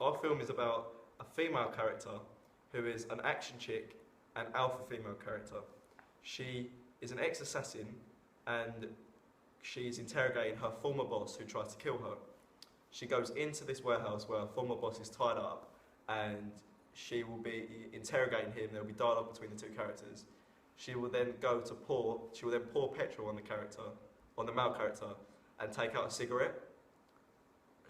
Our film is about a female character who is an action chick and alpha female character. She is an ex-assassin and she's interrogating her former boss who tries to kill her. She goes into this warehouse where her former boss is tied up and she will be interrogating him. There will be dialogue between the two characters. She will then pour petrol on the character, on the male character, and take out a cigarette.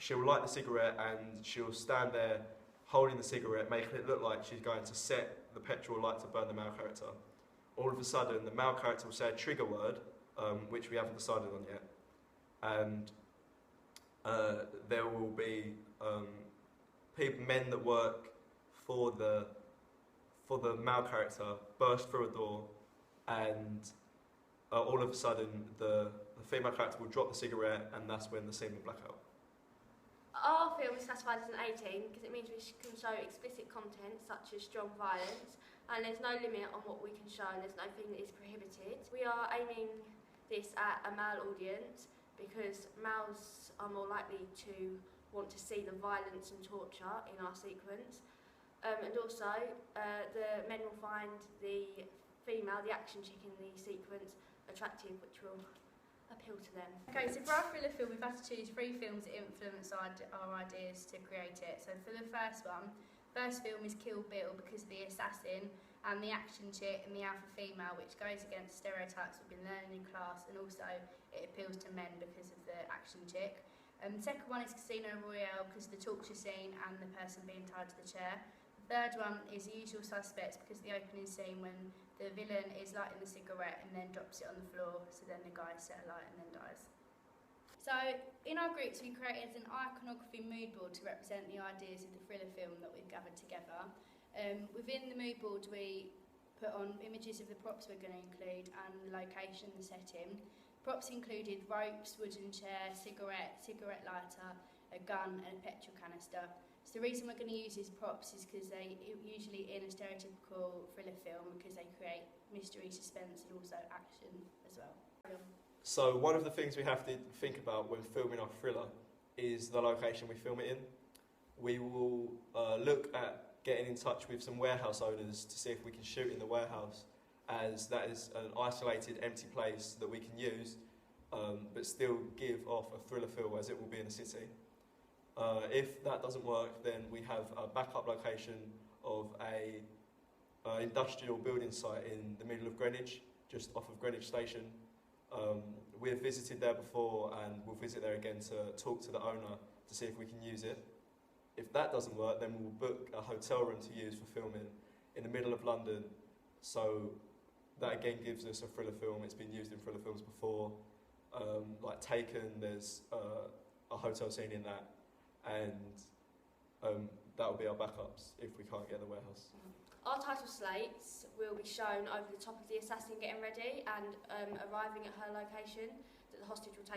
She'll light the cigarette and she'll stand there holding the cigarette, making it look like she's going to set the petrol light to burn the male character. All of a sudden, the male character will say a trigger word, which we haven't decided on yet, and there will be men that work for the male character burst through a door, and all of a sudden the female character will drop the cigarette, and that's when the scene will black out. Our film is classified as an 18 because it means we can show explicit content such as strong violence, and there's no limit on what we can show and there's nothing that is prohibited. We are aiming this at a male audience because males are more likely to want to see the violence and torture in our sequence, and also the men will find the female, the action chick in the sequence, attractive, which will appeal to them. Okay, so for our thriller film we've had to choose 3 films that influence our ideas to create it. So for the first film is Kill Bill because of the assassin and the action chick and the alpha female, which goes against stereotypes we've been learning in class, and also it appeals to men because of the action chick. The second one is Casino Royale because of the torture scene and the person being tied to the chair. The third one is The Usual Suspects because of the opening scene when the villain is lighting the cigarette and then drops it on the floor, so then the guy set a light and then dies. So in our groups we created an iconography mood board to represent the ideas of the thriller film that we've gathered together. Within the mood board we put on images of the props we're going to include and the location and setting. Props included ropes, wooden chair, cigarette lighter, a gun and a petrol canister. So the reason we're going to use these props is because they usually in a stereotypical thriller film because they create mystery, suspense and also action as well. So one of the things we have to think about when filming our thriller is the location we film it in. We will look at getting in touch with some warehouse owners to see if we can shoot in the warehouse, as that is an isolated, empty place that we can use, but still give off a thriller feel as it will be in a city. If that doesn't work, then we have a backup location of a industrial building site in the middle of Greenwich, just off of Greenwich Station. We've visited there before and we'll visit there again to talk to the owner to see if we can use it. If that doesn't work, then we'll book a hotel room to use for filming in the middle of London. So that again gives us a thriller film. It's been used in thriller films before, like Taken, there's a hotel scene in that, and that will be our backups if we can't get the warehouse. Our title slates will be shown over the top of the assassin getting ready and arriving at her location that the hostage will take